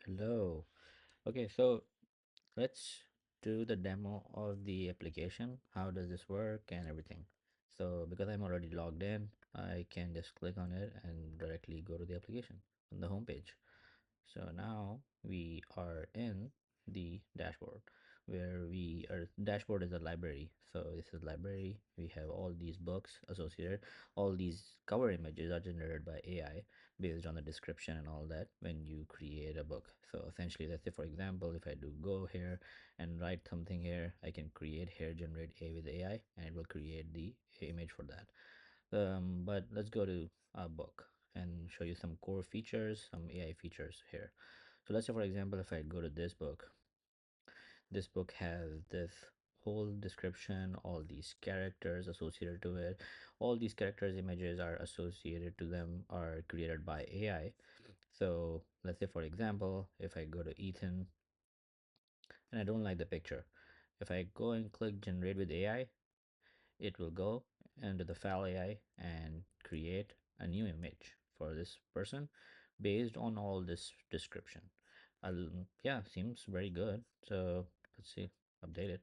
Hello. Okay, so let's do the demo of the application. How does this work and everything. So because I'm already logged in, I can just click on it and directly go to the application on the homepage. So now we are in the dashboard where we are dashboard is a library. So this is library. We have all these books associated. All these cover images are generated by AI based on the description and all that when you create a book. So essentially, let's say for example, if I do go here and write something here, I can create here generate a with AI and it will create the image for that. But let's go to a book and show you some core features, some AI features here. So let's say, for example, if I go to this book has this whole description, all these characters associated to it. All these characters, images are associated to them, are created by AI. So let's say, for example, if I go to Ethan and I don't like the picture, if I go and click generate with AI, it will go into the file AI and create a new image for this person based on all this description. Yeah, seems very good. So let's see, update it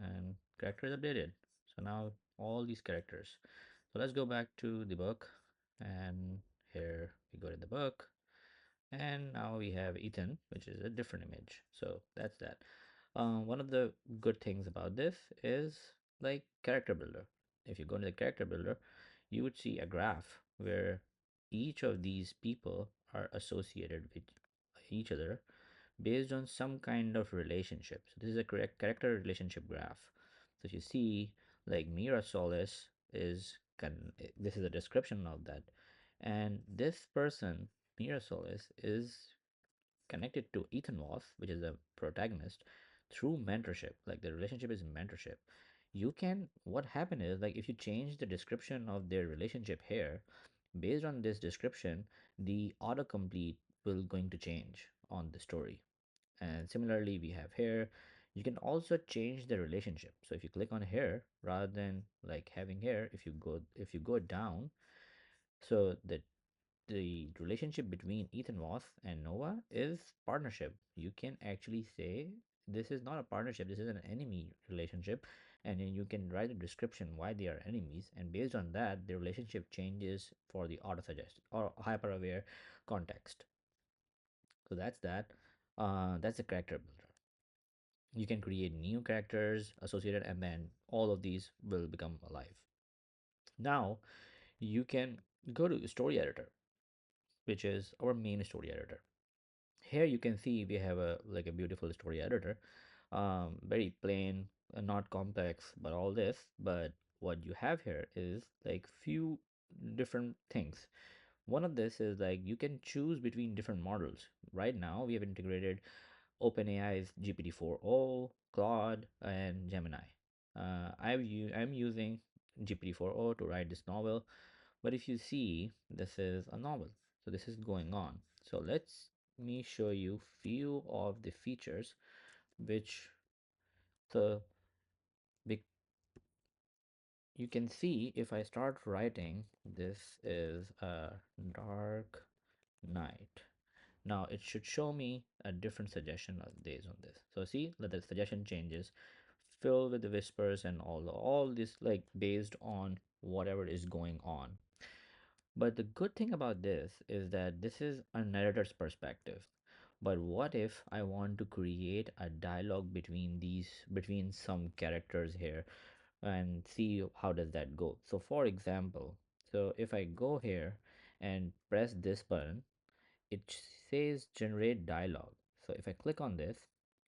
and characters updated. So now all these characters. So let's go back to the book and here we go to the book and now we have Ethan, which is a different image. So that's that. One of the good things about this is like character builder. If you go into the character builder, you would see a graph where each of these people are associated with each other based on some kind of relationship. So this is a correct character relationship graph. So if you see like Mira Solis is this is a description of that, and this person Mira Solis is connected to Ethan Voss, which is the protagonist, through mentorship. Like the relationship is mentorship. You can, what happened is like if you change the description of their relationship here, based on this description, the autocomplete will going to change on the story. And similarly, we have here, you can also change the relationship. So if you click on here, rather than like having here, if you go down, so the relationship between Ethan Voss and Nova is partnership. You can actually say this is not a partnership, this is an enemy relationship, and then you can write a description why they are enemies, and based on that, the relationship changes for the auto suggest or hyper aware context. So that's that. That's a character builder. You can create new characters associated, and then all of these will become alive. Now you can go to story editor, which is our main story editor. Here you can see we have a like a beautiful story editor, very plain, not complex, but all this. But what you have here is like few different things. One of this is like you can choose between different models. Right now we have integrated OpenAI's GPT-4o, Claude, and Gemini. I'm using GPT-4o to write this novel, but if you see, this is a novel, so this is going on. So let's me show you few of the features which the big you can see if I start writing. This is a dark night. Now it should show me a different suggestion of days on this. So see that the suggestion changes, fill with the whispers and all this like based on whatever is going on. But the good thing about this is that this is a narrator's perspective. But what if I want to create a dialogue between some characters here and see how does that go? So for example, so if I go here and press this button, it says generate dialogue. So if I click on this,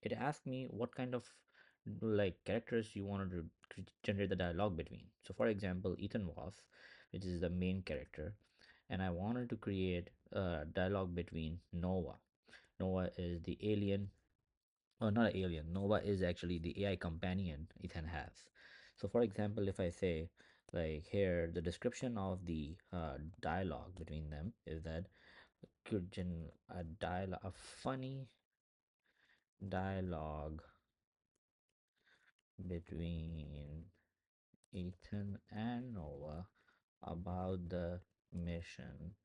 it asks me what kind of like characters you wanted to generate the dialogue between. So for example, Ethan Voss, which is the main character, and I wanted to create a dialogue between Nova. Nova is the alien, or not alien. Nova is actually the AI companion Ethan has. So for example, if I say like here, the description of the dialogue between them is that could a dialogue, a funny dialogue between Ethan and Nova about the mission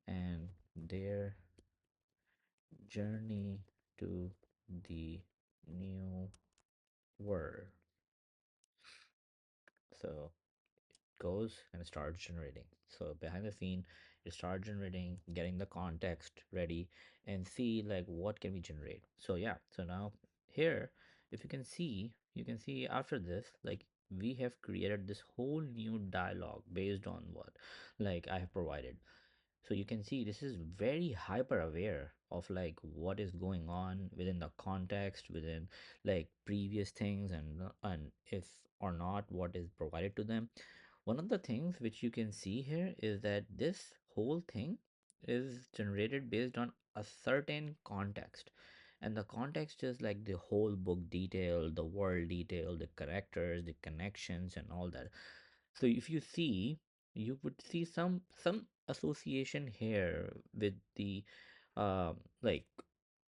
and their journey to the new world. So goes and starts generating. So behind the scene, you start generating, getting the context ready, and see like what can we generate. So yeah, so now here, if you can see after this, like we have created this whole new dialogue based on what like I have provided. So you can see this is very hyper aware of like what is going on within the context, within like previous things, and if or not what is provided to them. One of the things which you can see here is that this whole thing is generated based on a certain context. And the context is like the whole book detail, the world detail, the characters, the connections, and all that. So if you see, you would see some association here with the like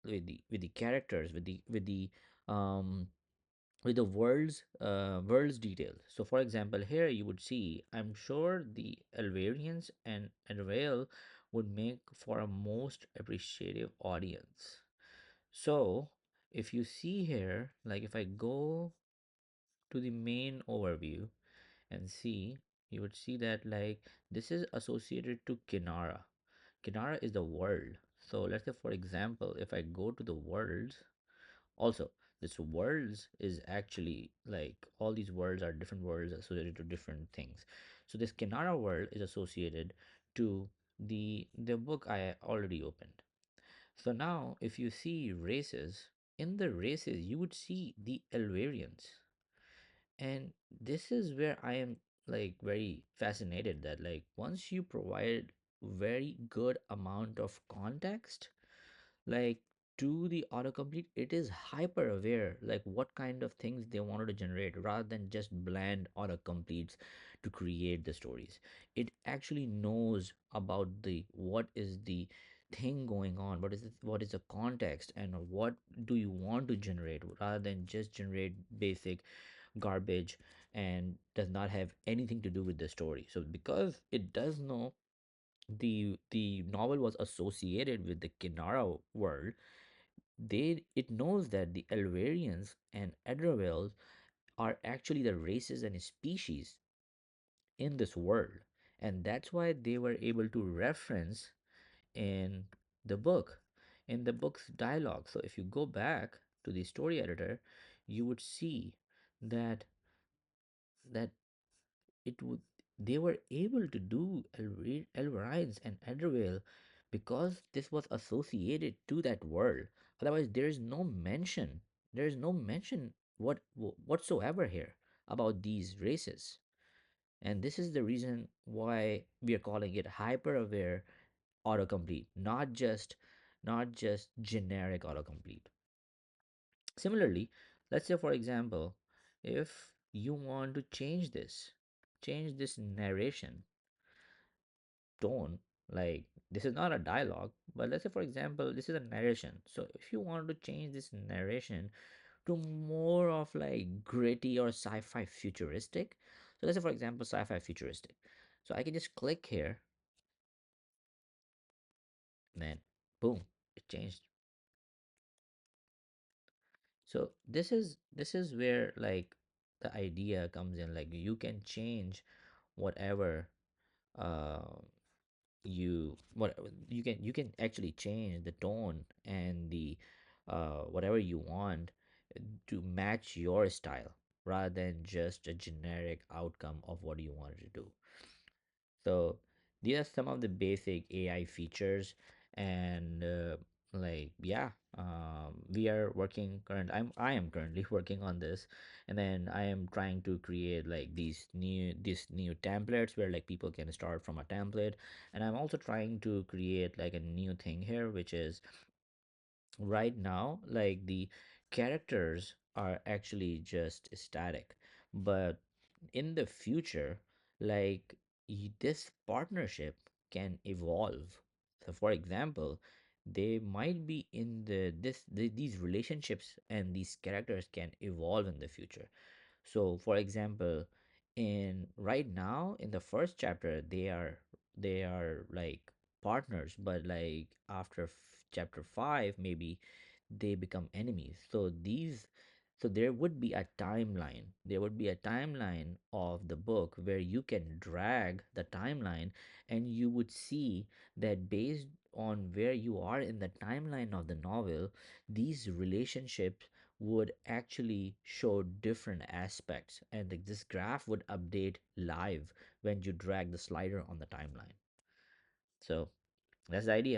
with the characters, um with the world's details. So for example, here you would see, I'm sure the Alvarians and Advale would make for a most appreciative audience. So if you see here, like if I go to the main overview and see, you would see that like this is associated to Kinara. Kinara is the world. So let's say for example, if I go to the worlds, also this worlds is actually like all these worlds are different worlds associated to different things. So this Kinara world is associated to the book I already opened. So now if you see races, in the races you would see the Elvarians. And this is where I am like very fascinated that like once you provide very good amount of context like to the autocomplete, it is hyper aware like what kind of things they wanted to generate rather than just bland autocompletes to create the stories. It actually knows about the what is the thing going on, what is the context, and what do you want to generate rather than just generate basic garbage and does not have anything to do with the story. So because it does know the novel was associated with the Kinara world, it knows that the Elvarians and Edravels are actually the races and species in this world. And that's why they were able to reference in the book, in the book's dialogue. So if you go back to the story editor, you would see that that it would they were able to do Elvarians and Edravale because this was associated to that world. Otherwise, there is no mention whatsoever here about these races. And this is the reason why we are calling it hyper aware autocomplete, not just generic autocomplete. Similarly, let's say for example, if you want to change this narration tone, like this is not a dialogue, but let's say for example, this is a narration. So if you want to change this narration to more of like gritty or sci-fi futuristic, so let's say for example, sci-fi futuristic. So I can just click here, and then boom, it changed. So this is where like the idea comes in, like you can change whatever uh what you can actually change the tone and the whatever you want to match your style rather than just a generic outcome of what you wanted to do. So these are some of the basic AI features, and like yeah, we are working current. I am currently working on this, and then I am trying to create like these new templates where like people can start from a template, and I'm also trying to create like a new thing here, which is right now like the characters are actually just static, but in the future like this partnership can evolve. So for example, they might be in these relationships and these characters can evolve in the future. So for example, in right now in the first chapter they are like partners, but like after chapter 5 maybe they become enemies. So there would be a timeline. There would be a timeline of the book where you can drag the timeline, and you would see that based on where you are in the timeline of the novel, these relationships would actually show different aspects, and this graph would update live when you drag the slider on the timeline. So that's the idea.